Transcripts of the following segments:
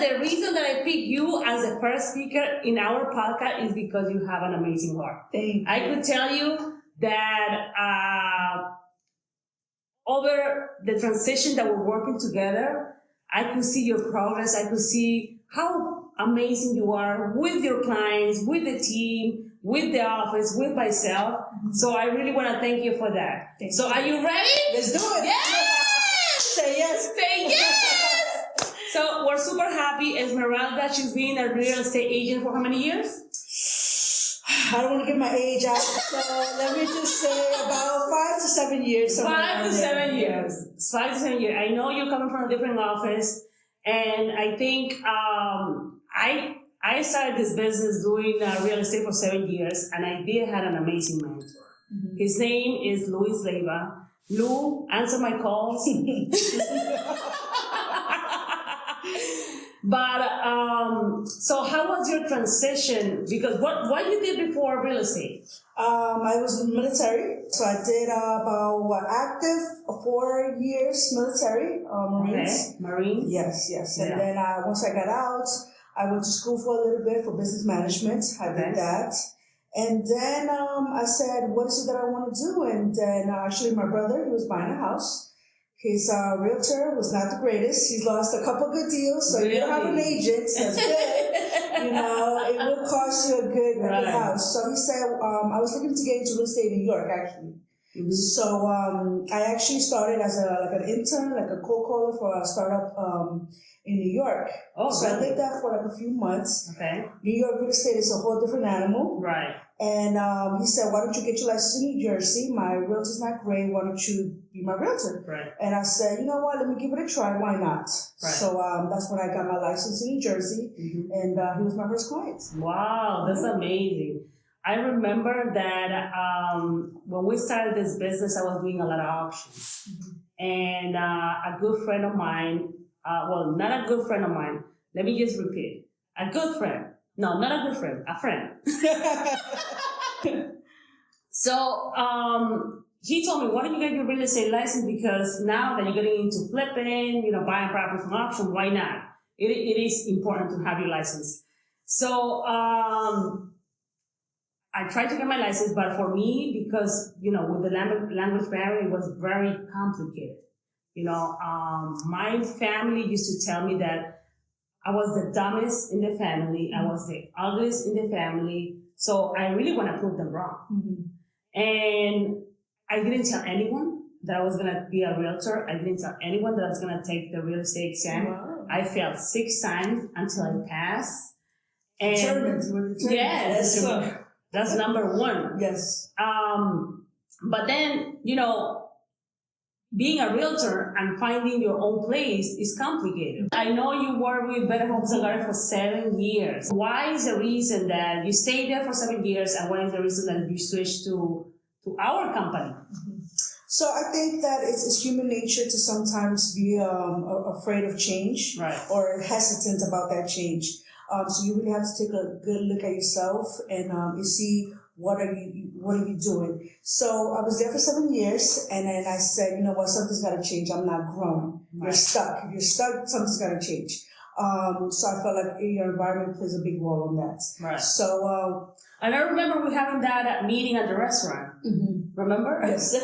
the reason that I picked you as the first speaker in our podcast is because you have an amazing heart. Thank you. I could tell you that over the transition that we're working together, I could see your progress. I could see how amazing you are with your clients, with the team, with the office, with myself. Mm-hmm. So I really want to thank you for that. So are you ready? Let's do it. Yes! Say yes. Say yes! So we're super happy. Esmeralda, she's been a real estate agent for how many years? I don't want to give my age out, so let me just say about 5 to 7 years. 5 to 7 years. 5 to 7 years. I know you're coming from a different office, and I think I started this business doing real estate for 7 years, and I did have an amazing mentor. Mm-hmm. His name is Luis Leiva. Lou, answer my calls. But so how was your transition? Because what you did before real estate? I was in the military, so I did about active 4 years military, Marines. Okay. Marines. Yes. And then once I got out, I went to school for a little bit for business management. I did that. And then I said, what is it that I want to do? And then actually my brother, he was buying a house. His realtor was not the greatest. He's lost a couple good deals, so you don't have an agent. That's good. It will cost you a good house. So he said, I was looking to get into real estate in New York, actually. Mm-hmm. So I actually started as an intern, like a cold caller for a startup in New York. Oh, so really? I did that for like a few months. Okay. New York real estate is a whole different animal. Right. And he said, why don't you get your license in New Jersey? My realtor's not great. Why don't you be my realtor? Right. And I said, you know what? Let me give it a try. Why not? Right. So that's when I got my license in New Jersey. Mm-hmm. And he was my first client. Wow, that's amazing. I remember that when we started this business, I was doing a lot of auctions. Mm-hmm. And a good friend of mine, not a good friend of mine. Let me just repeat. A good friend. No, not a good friend. A friend. So he told me, why don't you get your real estate license? Because now that you're getting into flipping, buying property from auction, why not? It is important to have your license. So I tried to get my license, but for me, because, with the language barrier, it was very complicated. My family used to tell me that I was the dumbest in the family. I was the ugliest in the family. So I really want to prove them wrong. Mm-hmm. And I didn't tell anyone that I was going to be a realtor. I didn't tell anyone that I was going to take the real estate exam. Wow. I failed 6 times until I passed. And determined. Yes, that's number one. Yes. But then, being a realtor and finding your own place is complicated. I know you worked with Better Homes and Gardens for 7 years. Why is the reason that you stayed there for 7 years, and what is the reason that you switched to our company? Mm-hmm. So I think that it's human nature to sometimes be afraid of change, right, or hesitant about that change. So you really have to take a good look at yourself and you see what are you doing. So I was there for 7 years, and then I said, you know what, something's got to change. I'm not growing. Right. You're stuck. If you're stuck, something's got to change. So I felt like your environment plays a big role in that. Right. So and I remember we having that meeting at the restaurant. Mm-hmm. Remember? Yes.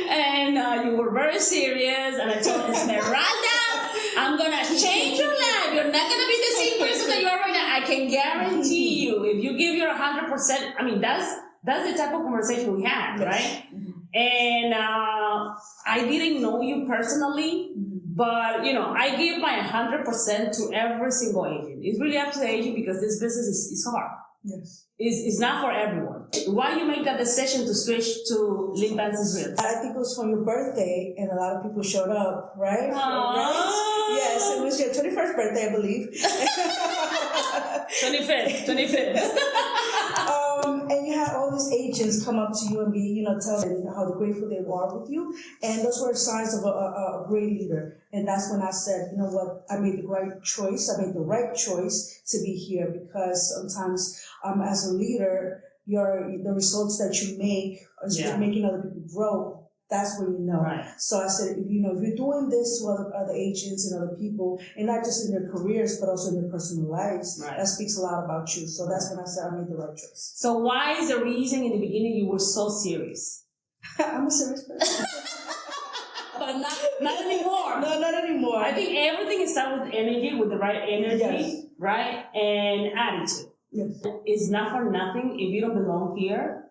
And you were very serious, and I told Esmeralda, I'm gonna change your life. You're not gonna be the same person that you are right now. I can guarantee you, if you give your 100%. I mean, that's the type of conversation we had, yes, right? Mm-hmm. And I didn't know you personally, but I give my 100% to every single agent. It's really up to the agent, because this business is hard. Yes. It's not for everyone. Why you make that decision to switch to Lim Bances Realty? I think it was for your birthday, and a lot of people showed up, right? Right? Yes, it was your 21st birthday, I believe. 25th. And you had all these agents come up to you and be, telling how grateful they are with you. And those were signs of a great leader. And that's when I said, you know what, I made the right choice. I made the right choice to be here, because sometimes as a leader, the results that you make is making other people grow. That's when you know. Right. So I said, if you're doing this to other agents and other people, and not just in their careers, but also in their personal lives, Right. that speaks a lot about you. So that's when I said I made the right choice. So why is the reason in the beginning you were so serious? I'm a serious person. But not anymore. No, not anymore. I think everything starts with energy, with the right energy, Yes. right? And attitude. Yes. It's not for nothing. If you don't belong here,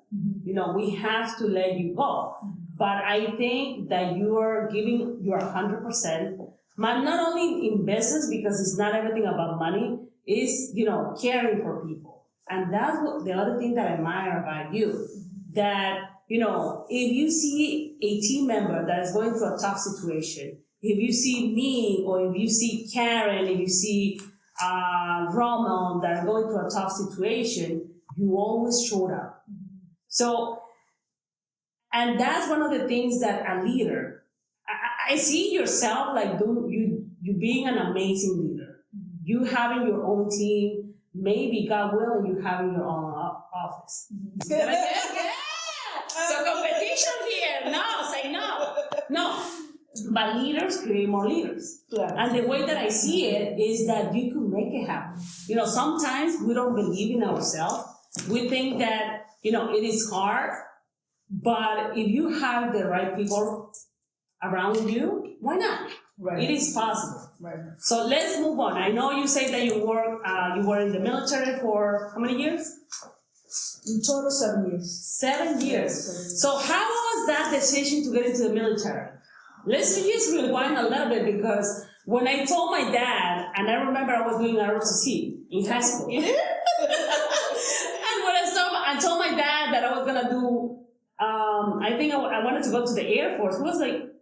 we have to let you go. But I think that you are giving your 100%, but not only in business, because it's not everything about money, it's, caring for people. And that's what the other thing that I admire about you, that, if you see a team member that is going through a tough situation, if you see me, or if you see Karen, if you see Roman that are going through a tough situation, you always showed up. So, and that's one of the things that a leader, I see yourself like you being an amazing leader. You having your own team, maybe God willing, you having your own office. So competition here, no, say no. No, but leaders create more leaders. Yeah. And the way that I see it is that you can make it happen. Sometimes we don't believe in ourselves. We think that, it is hard. But if you have the right people around you, why not? Right. It is possible. Right. So let's move on. I know you say that you were in the military for how many years? In total, 7 years. 7 years. So how was that decision to get into the military? Let's just rewind a little bit, because when I told my dad, and I remember I was doing ROTC in high school. And when I told my dad that I was gonna do, I think I wanted to go to the Air Force. He was like,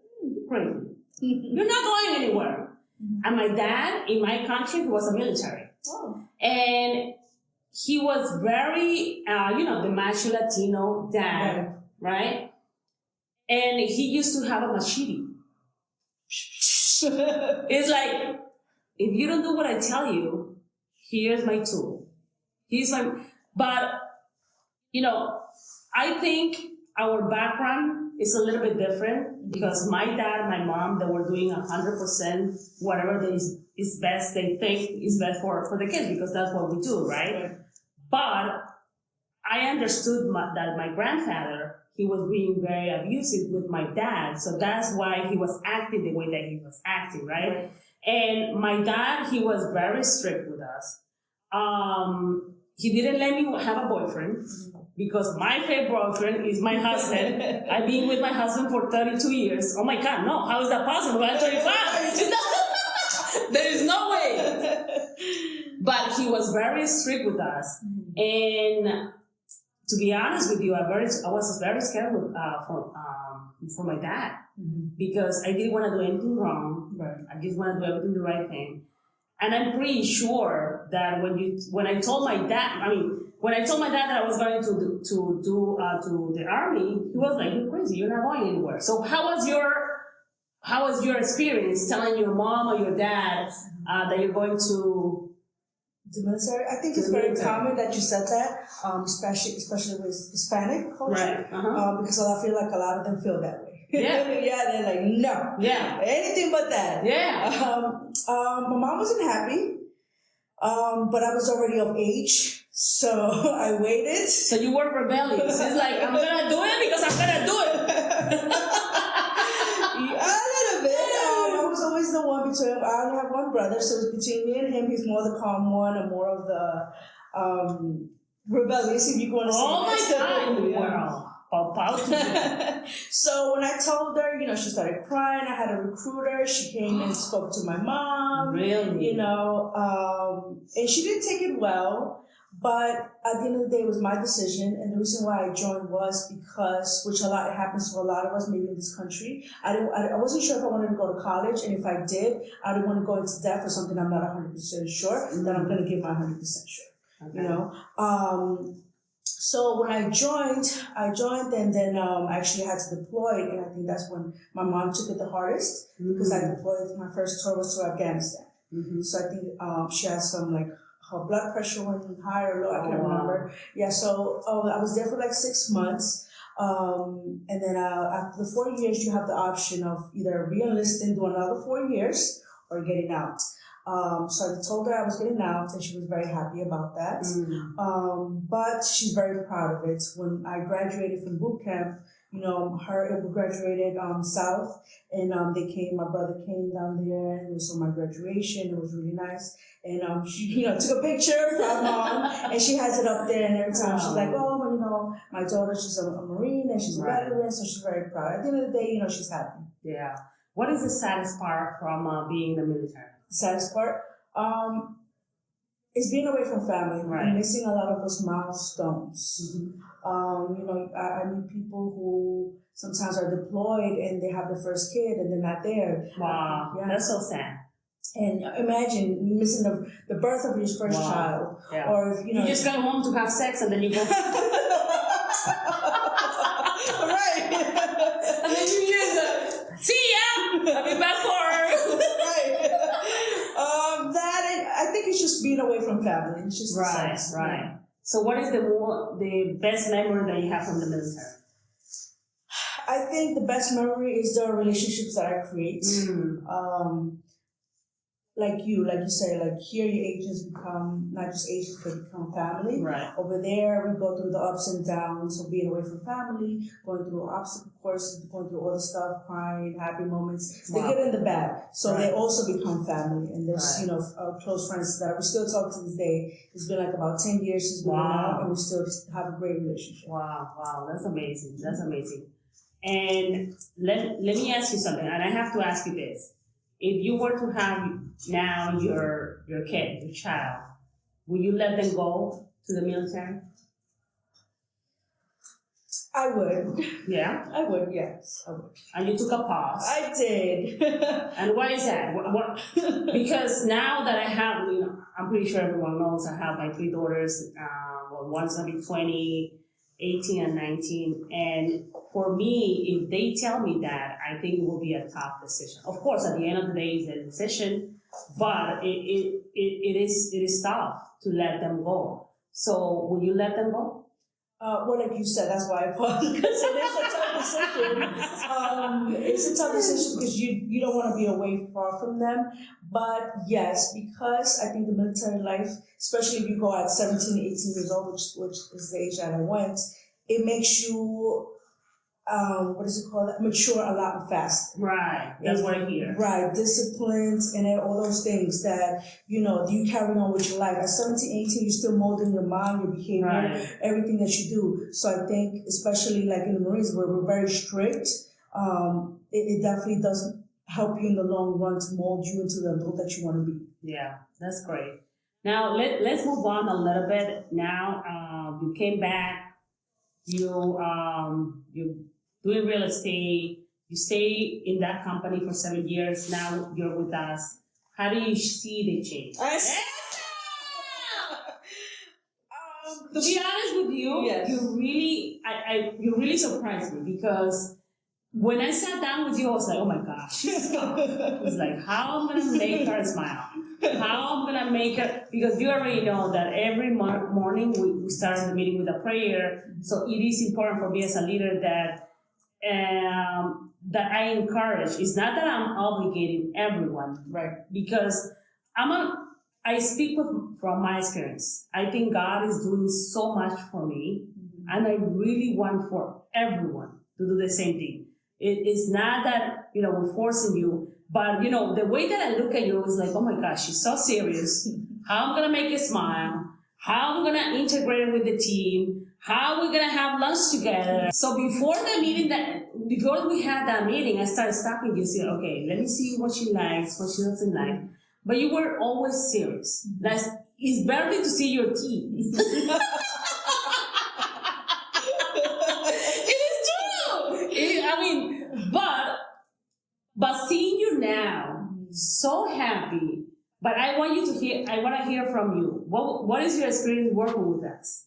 crazy. You're not going anywhere. And my dad, in my country, he was a military. Oh. And he was very, the macho Latino dad, right? And he used to have a machete. It's like, if you don't do what I tell you, here's my tool. But, I think our background is a little bit different, because my dad, my mom, they were doing 100% whatever is best, they think is best for the kids, because that's what we do, right? But I understood that my grandfather, he was being very abusive with my dad, so that's why he was acting the way that he was acting, right? And my dad, he was very strict with us. He didn't let me have a boyfriend, because my favorite boyfriend is my husband. I've been with my husband for 32 years. Oh my God, no, how is that possible? I'm 35. There is no way. But he was very strict with us. And to be honest with you, I was very scared for my dad, because I didn't want to do anything wrong. Right. I just want to do everything the right thing. And I'm pretty sure that when I told my dad that I was going to the army, he was like, "You're crazy. You're not going anywhere." So how was your experience telling your mom or your dad that you're going to the military? I think it's very common that you said that, especially with Hispanic culture, right? Because I feel like a lot of them feel that way. Yeah. Yeah, they're like, no, anything but that. Yeah. My mom wasn't happy, but I was already of age, so I waited. So you were rebellious. It's like, I'm gonna do it because I'm gonna do it. A little bit. I was always the one between. I only have one brother, so it was between me and him. He's more the calm one, and more of the rebellious, if you want to say. Oh my God! Wow. So when I told her, she started crying. I had a recruiter. She came and spoke to my mom. Really? And she didn't take it well. But at the end of the day, it was my decision. And the reason why I joined was because, which it happens to a lot of us, maybe in this country, I wasn't sure if I wanted to go to college. And if I did, I didn't want to go into debt for something I'm not 100% sure, that I'm going to give my 100% sure. Okay. So when I joined, and then I actually had to deploy, and I think that's when my mom took it the hardest, because I deployed. My first tour was to Afghanistan. So I think she had some, like, her blood pressure went high or low, I can't remember. Yeah, so I was there for like 6 months. And then after the 4 years, you have the option of either re-enlisting, do another 4 years, or getting out. So I told her I was getting out, and she was very happy about that. But she's very proud of it. When I graduated from boot camp, we graduated south, and my brother came down there, and it was on my graduation. It was really nice. And she, took a picture of my mom, and she has it up there, and every time she's like, my daughter, she's a Marine, and she's a veteran, so she's very proud. At the end of the day, she's happy. Yeah. What is the saddest part from being in the military? The saddest part is being away from family and missing a lot of those milestones. I meet people who sometimes are deployed and they have the first kid and they're not there. Wow, that's so sad. And imagine missing the birth of your first child, or if you just come home to have sex and then you go. Right. And then you just see ya. I'll be back for her. Right. I think it's just being away from family. It's just right. So, what is the best memory that you have from the military? I think the best memory is the relationships that I create. Like you say, like here your agents become not just agents, but become family. Right. Over there, we go through the ups and downs of being away from family, going through obstacle courses, going through all the stuff, crying, happy moments. They get in the bad. So they also become family. And there's, close friends that we still talk to this day. It's been like about 10 years since we've been out, and we still have a great relationship. Wow. That's amazing. And let me ask you something, and I have to ask you this. If you were to have now your kid, your child, will you let them go to the military? I would. Yeah? I would, yes. I would. And you took a pause. I did. And why is that? Because now that I have, I'm pretty sure everyone knows I have my 3 daughters. One's going to be 20, 18, and 19. And for me, if they tell me that, I think it will be a tough decision. Of course, at the end of the day, it's a decision, but it is tough to let them go. So, will you let them go? Well, like you said, that's why I paused, because it is a tough decision. It's a tough decision because you don't want to be away far from them. But yes, because I think the military life, especially if you go at 17, 18 years old, which is the age that I went, it makes you, mature a lot faster. Right, that's what I hear. Right, disciplines and all those things that, you carry on with your life. At 17, 18, you're still molding your mind, your behavior, everything that you do. So I think, especially like in the Marines, where we're very strict, it definitely doesn't help you in the long run to mold you into the adult that you want to be. Yeah, that's great. Now, let's move on a little bit. Now, you came back, you doing real estate, you stay in that company for 7 years, now you're with us. How do you see the change? To be honest with you, you really surprised me, because when I sat down with you, I was like, oh my gosh. It was like, how I'm going to make her smile. How I'm going to make her, because you already know that every morning we start the meeting with a prayer. So it is important for me as a leader that I encourage. It's not that I'm obligating everyone, right? Because I speak from my experience. I think God is doing so much for me, and I really want for everyone to do the same thing. It is not that, we're forcing you, but, the way that I look at you is like, oh my gosh, she's so serious. How I'm going to make you smile. How I'm going to integrate with the team. How we're going to have lunch together. So before we had that meeting, I started stopping you and saying, okay, let me see what she likes, what she doesn't like. But you were always serious. It's better to see your teeth. But seeing you now, so happy. But I want to hear from you. What is your experience working with us?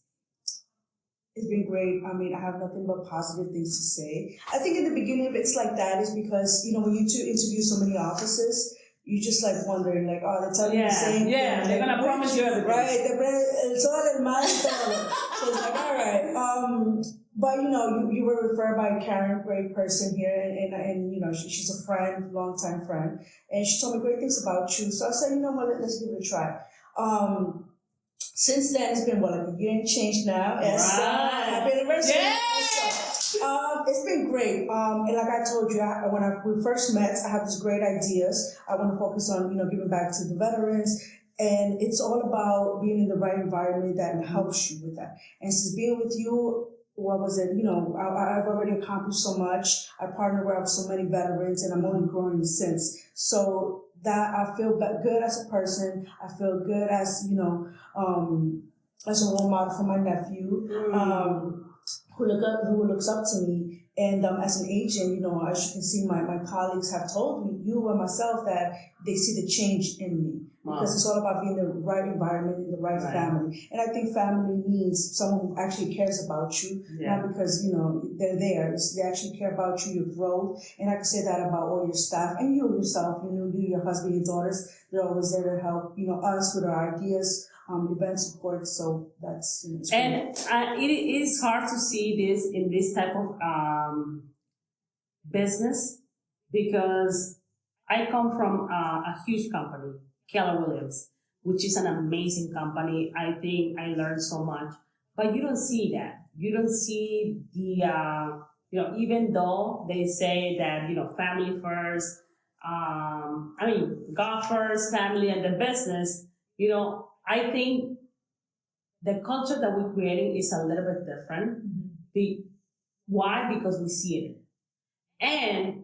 It's been great. I have nothing but positive things to say. I think in the beginning, it's like that is because, when you two interview so many offices, you just like wondering, like, oh, they're telling you the same thing. Yeah, they're gonna promise you everything. Right, it's all el mal y todo. So it's like, all right. But you were referred by Karen, great person here, and she's a friend, longtime friend, and she told me great things about you. So I said, you know what, let's give it a try. Since then, it's been like a year and change now. Yes, right. Happy anniversary. Yes. It's been great. And like I told you, when we first met, I have these great ideas. I want to focus on, giving back to the veterans. And it's all about being in the right environment that helps you with that. And since being with you, what was it? I've already accomplished so much. I partnered with so many veterans, and I'm only growing since. So that I feel good as a person. I feel good as, as a role model for my nephew, who looks up to me. And as an agent, as you can see, my colleagues have told me, you and myself, that they see the change in me. Because it's all about being in the right environment, in the right family. And I think family means someone who actually cares about you, not because, they're there. They actually care about you, your growth. And I can say that about all your staff and you yourself, you, your husband, your daughters. They're always there to help, us with our ideas, event support. So that's, and it is hard to see this in this type of business, because I come from a huge company, Keller Williams, which is an amazing company. I think I learned so much, but you don't see that. You don't see the, even though they say that, family first, God first, family, and the business, I think the culture that we're creating is a little bit different. Why? Because we see it. And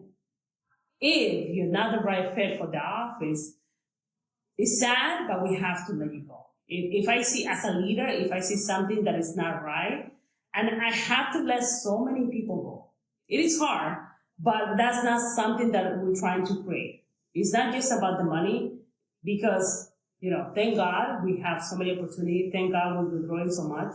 if you're not the right fit for the office, it's sad, but we have to let you go. If I see, as a leader, if I see something that is not right, and I have to let so many people go. It is hard, but that's not something that we're trying to create. It's not just about the money, because, thank God we have so many opportunities. Thank God we're growing so much.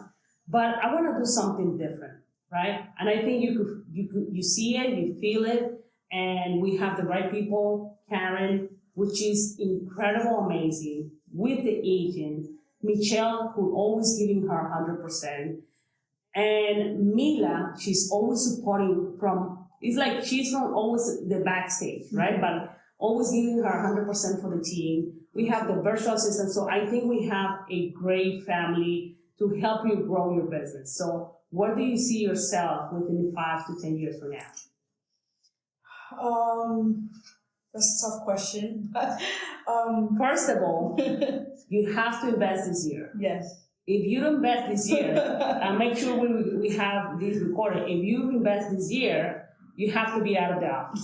But I want to do something different, right? And I think you see it, you feel it, and we have the right people. Karen, which is incredible, amazing, with the agent. Michelle, who always giving her 100%. And Mila, she's always supporting it's like she's from always the backstage, right? But always giving her 100% for the team. We have the virtual assistant. So I think we have a great family to help you grow your business. So where do you see yourself within 5 to 10 years from now? That's a tough question. First of all, you have to invest this year. Yes. If you don't invest this year, and make sure we have this recorded, if you invest this year, you have to be out of the office.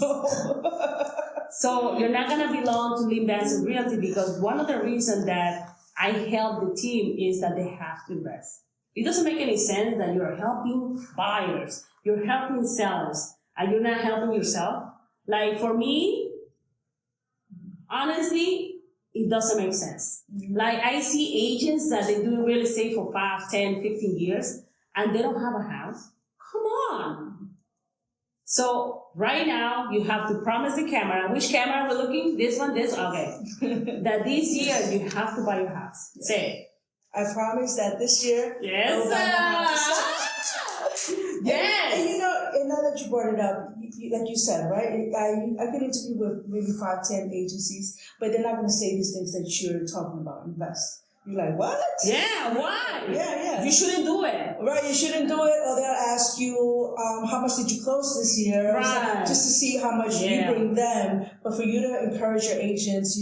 So you're not going to belong to Lim Bances Realty, because one of the reasons that I help the team is that they have to invest. It doesn't make any sense that you're helping buyers, you're helping sellers, and you're not helping yourself. Like for me, honestly, it doesn't make sense. Like I see agents that they do real estate for 5, 10, 15 years, and they don't have a house. Come on. So right now, you have to promise the camera. Which camera we're looking? This one, this? Okay. That this year, you have to buy your house. Yes. Say it. I promise that this year, yes, I will buy my house. Yes. And now that you brought it up, like you said, right? I can interview with maybe 5, 10 agencies, but they're not going to say these things that you're talking about. Invest. You're like, what? Yeah, why? Yeah. You shouldn't do it. Right, you shouldn't do it, or they'll ask you, how much did you close this year? Right. Just to see how much you bring them. But for you to encourage your agents,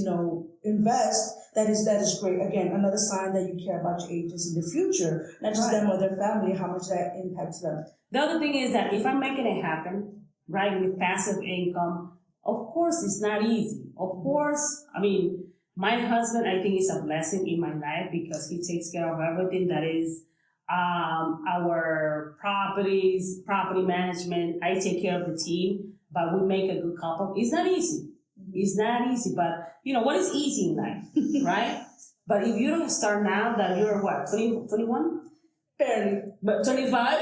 invest, that is great. Again, another sign that you care about your agents in the future, not just them or their family, how much that impacts them. The other thing is that if I'm making it happen, right, with passive income, of course it's not easy. Of course, my husband, I think, is a blessing in my life, because he takes care of everything that is our properties, property management. I take care of the team, but we make a good couple. It's not easy. It's not easy, but what is easy in life, right? But if you don't start now, then you're what, 21? Barely. But 25?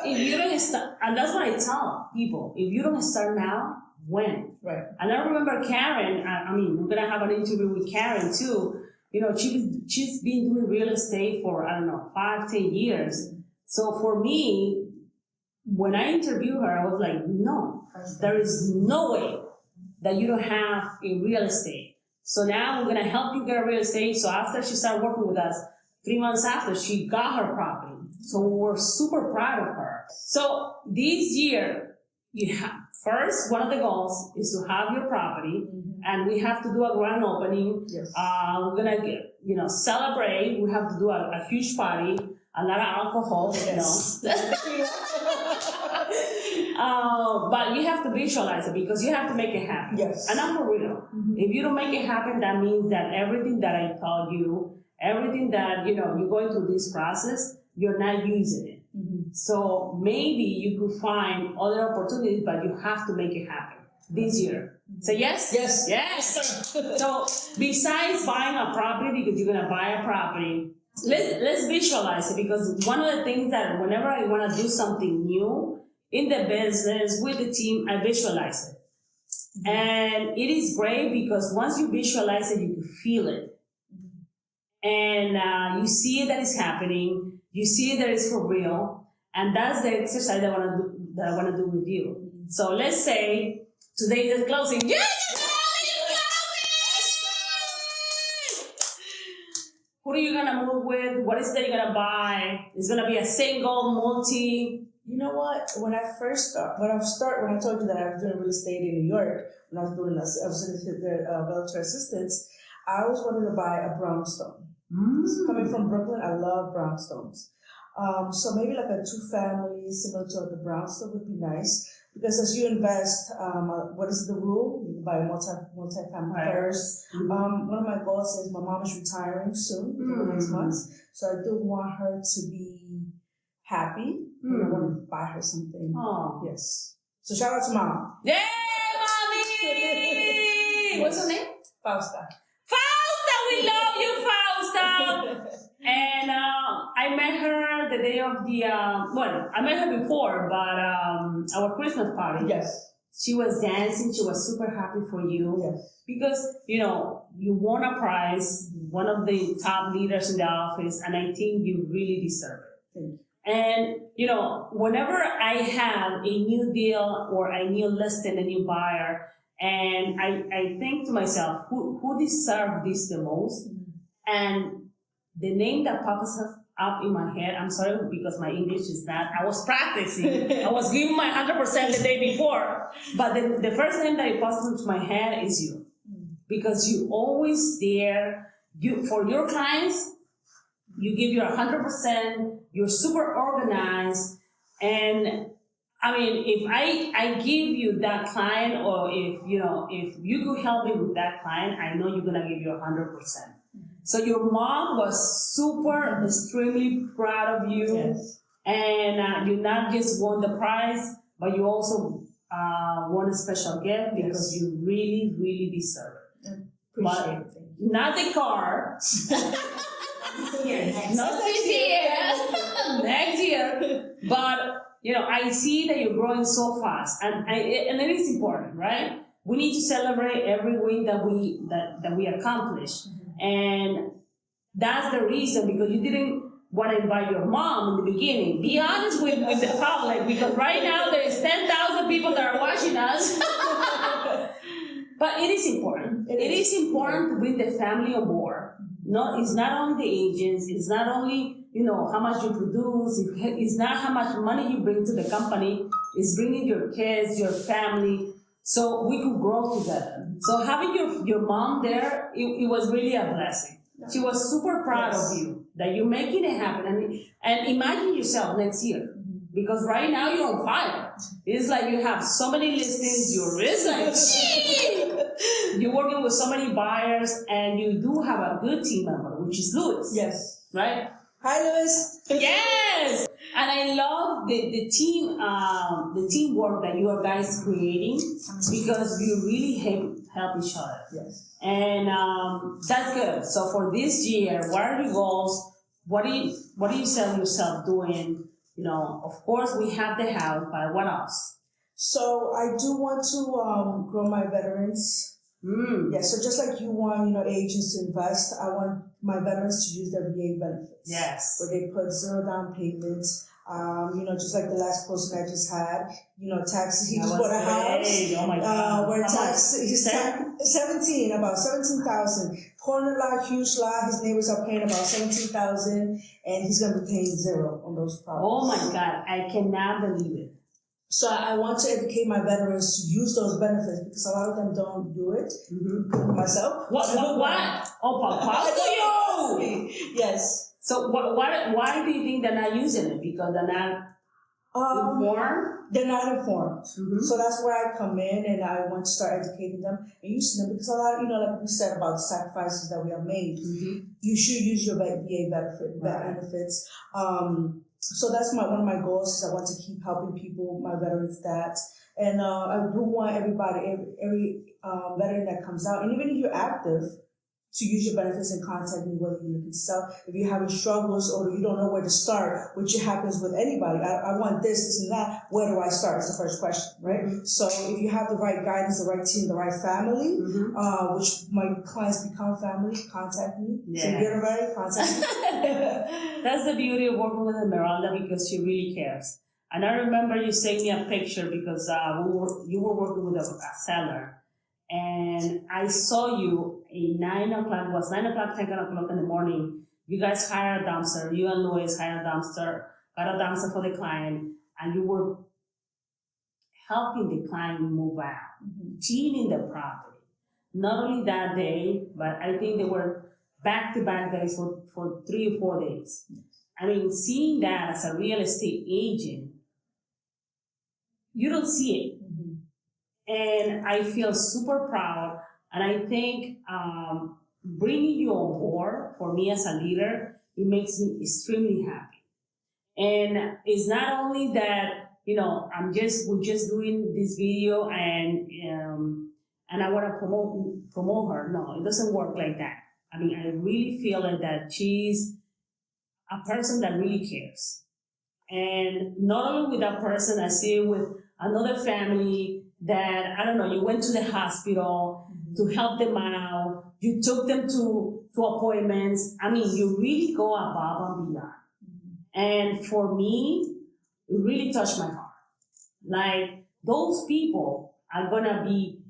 If you don't start, and that's what I tell people, if you don't start now, when? Right. And I remember Karen, I mean, we're going to have an interview with Karen too. You know, she's been doing real estate for, I don't know, 5-10 years. So for me, when I interviewed her, I was like, no, there is no way that you don't have a real estate. So now we're going to help you get a real estate. So after she started working with us, 3 months after, she got her property. So we were super proud of her. So this year, you have, first, one of the goals is to have your property, and we have to do a grand opening. Yes. We're going to, celebrate. We have to do a huge party, a lot of alcohol, Yes. But you have to visualize it because you have to make it happen. Yes. And I'm for real. If you don't make it happen, that means that everything that I told you, everything that, you're going through this process, you're not using it. So maybe you could find other opportunities, but you have to make it happen this year. Say yes? Yes. Yes. So besides buying a property, because you're going to buy a property, let's visualize it, because one of the things that whenever I want to do something new in the business with the team, I visualize it. And it is great because once you visualize it, you can feel it. And you see that it's happening. You see that it's for real. And that's the exercise that I want to do with you. So let's say today is the closing. Yes! Who are you gonna move with? What is that you're gonna buy? It's gonna be a single, multi. You know what? When I told you that I was doing real estate in New York, when I was the realtor assistance, I always wanted to buy a brownstone. Coming from Brooklyn, I love brownstones. So maybe like a 2-family similar to the brownstone would be nice, because as you invest, what is the rule? You can buy a multi-family first. One of my goals is my mom is retiring soon, in the next months, so I do want her to be happy. And I want to buy her something. Oh. Yes. So shout out to mom. Yeah, mommy! What's her name? Fausta. Fausta, we love you, Fausta! And I met her the day of the, I met her before, but our Christmas party. Yes. She was dancing. She was super happy for you. Yes. Because, you won a prize, one of the top leaders in the office, and I think you really deserve it. Thank you. And, whenever I have a new deal or a new listing, a new buyer, and I think to myself, who deserves this the most? And the name that pops up in my head, I'm sorry because my English is not, I was practicing. I was giving my 100% the day before. But the first name that pops into my head is you. Because you always there, for your clients, you give your 100%, you're super organized. And I mean, if I give you that client, or if you could help me with that client, I know you're gonna give your 100%. So your mom was super, extremely proud of you. Yes. And you not just won the prize, but you also won a special gift because you really, really deserve it. Appreciate it. Not the car. Yes. Not this year. Next year. But, I see that you're growing so fast. And it is important, right? We need to celebrate every win that we accomplish. And that's the reason, because you didn't want to invite your mom in the beginning. Be honest with the public, because right now there is 10,000 people that are watching us. But it is important. It is important to bring the family on board. No, it's not only the agents. It's not only, how much you produce. It's not how much money you bring to the company. It's bringing your kids, your family, so we could grow together. So having your mom there, it was really a blessing. She was super proud of you, that you're making it happen. And imagine yourself next year, because right now you're on fire. It's like you have so many listings, your wrist like, you're working with so many buyers, and you do have a good team member, which is Louis. Yes. Right? Hi, Louis. Yes. And I love the teamwork that you are guys creating, because you really help each other. Yes. And that's good. So for this year, what are your goals? What do you see yourself doing? Of course we have the house, but what else? So I do want to grow my veterans. Yeah, so just like you want, agents to invest, I want my veterans to use their VA benefits. Yes. Where they put zero down payments. Just like the last posting I just had, taxes. He just bought a house. Oh my God. Where he's 17, about 17,000. Corner lot, huge lot. His neighbors are paying about 17,000, and he's gonna be paying zero on those properties. Oh my God, I cannot believe it. So I want to educate my veterans to use those benefits because a lot of them don't do it. Myself. What? Oh, Papa, you! Yes. So why do you think they're not using it? Because they're not informed? They're not informed. So that's where I come in, and I want to start educating them and using them because a lot of, like we said about the sacrifices that we have made, you should use your VA benefits. So that's one of my goals is I want to keep helping people, my veterans, that. And I do want everybody, every veteran that comes out, and even if you're active, to use your benefits and contact me, whether you're looking to sell, if you're having struggles or you don't know where to start, which happens with anybody. I want this and that. Where do I start? Is the first question, right? So if you have the right guidance, the right team, the right family, which my clients become family, contact me. Yeah. So if you're ready, contact me. That's the beauty of working with Esmeralda because she really cares. And I remember you sent me a picture because you were working with a seller. And I saw you at 9 o'clock, 10 o'clock in the morning. You guys hired a dumpster, you and Louis hired a dumpster, got a dumpster for the client, and you were helping the client move out, cleaning the property. Not only that day, but I think they were back-to-back days for 3 or 4 days. I mean, seeing that as a real estate agent, you don't see it. And I feel super proud. And I think bringing you on board for me as a leader, it makes me extremely happy. And it's not only that, we're just doing this video and I want to promote her. No, it doesn't work like that. I mean, I really feel like that she's a person that really cares. And not only with that person, I see it with another family that, I don't know, you went to the hospital to help them out, you took them to appointments. I mean, you really go above and beyond. And for me, it really touched my heart. Like, those people are gonna be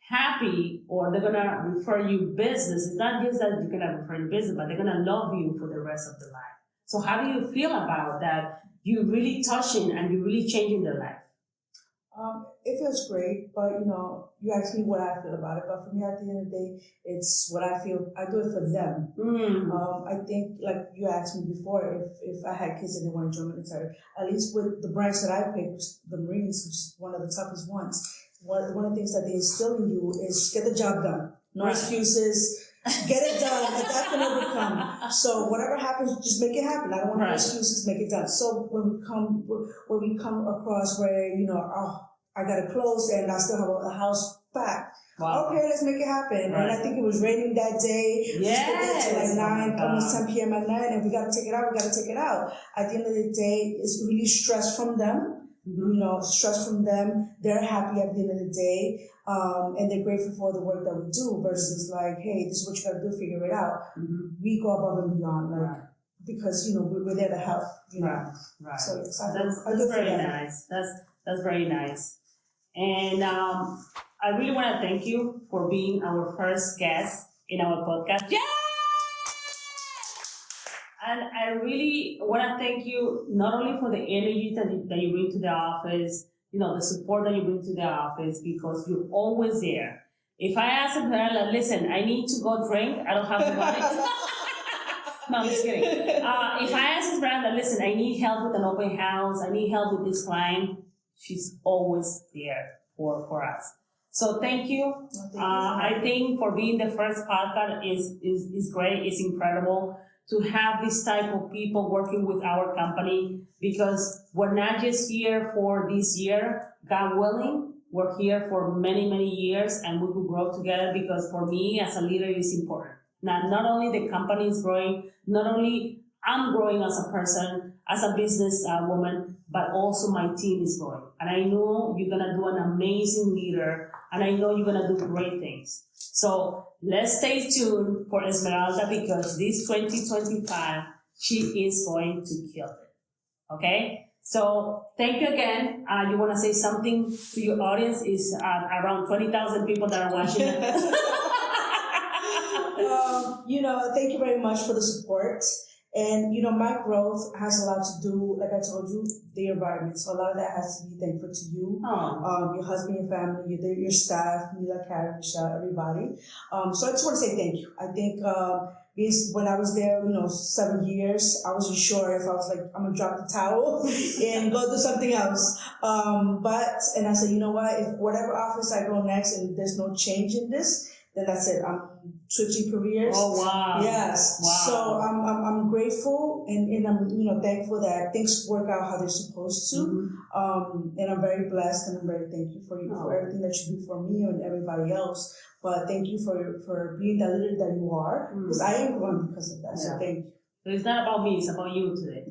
happy or they're gonna refer you business. It's not just that you're gonna refer you business, but they're gonna love you for the rest of their life. So how do you feel about that? You're really touching and you're really changing their life. It feels great, but you asked me what I feel about it. But for me, at the end of the day, it's what I feel. I do it for them. I think, like you asked me before, if I had kids and they want to join the military, at least with the branch that I picked, the Marines, which is one of the toughest ones. One of the things that they instill in you is get the job done. No excuses. Get it done. That can overcome. So whatever happens, just make it happen. I don't want no excuses. Make it done. So when we come across where I gotta close and I still have a house back. Wow. Okay, let's make it happen. Right. And I think it was raining that day. Yes. Like 9, almost 10 p.m. at night, and we gotta take it out. At the end of the day, it's really stress from them. Stress from them. They're happy at the end of the day. And they're grateful for the work that we do versus like, hey, this is what you gotta do, figure it out. We go above and beyond, because, we're there to help, Right. So that's very nice. That's very nice. And I really want to thank you for being our first guest in our podcast. Yeah! And I really want to thank you not only for the energy that you bring to the office, the support that you bring to the office, because you're always there. If I ask her, listen, I need to go drink, I don't have the money. No, I'm just kidding. If I ask Esmeralda, listen, I need help with an open house, I need help with this client, she's always there for us. So thank you. I think for being the first podcast is great. It's incredible to have this type of people working with our company, because we're not just here for this year. God willing, we're here for many, many years, and we will grow together, because for me as a leader, it's important. Not only the company is growing, not only I'm growing as a person, as a business woman, but also my team is growing. And I know you're going to do an amazing leader, and I know you're going to do great things. So let's stay tuned for Esmeralda, because this 2025, she is going to kill it. Okay? So thank you again. You want to say something to your audience? Is around 20,000 people that are watching. Thank you very much for the support. And, my growth has a lot to do, like I told you, the environment. So a lot of that has to be thankful to you, your husband, your family, your staff, Mila, Karen, Michelle, everybody. So I just want to say thank you. I think when I was there, 7 years, I wasn't sure if I was like, I'm going to drop the towel and go do something else. And I said, you know what, if whatever office I go next and there's no change in this, then that's it. I'm switching careers. Oh wow! Yes. Wow. So I'm grateful and I'm thankful that things work out how they're supposed to. Mm-hmm. And I'm very blessed and I'm very thankful for you for everything that you do for me and everybody else. But thank you for being the leader that you are, because I am growing because of that. Yeah. So thank you. So it's not about me; it's about you today.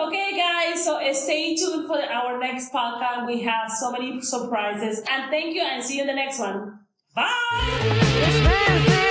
Okay, guys, so stay tuned for our next podcast. We have so many surprises. And thank you, and see you in the next one. Bye!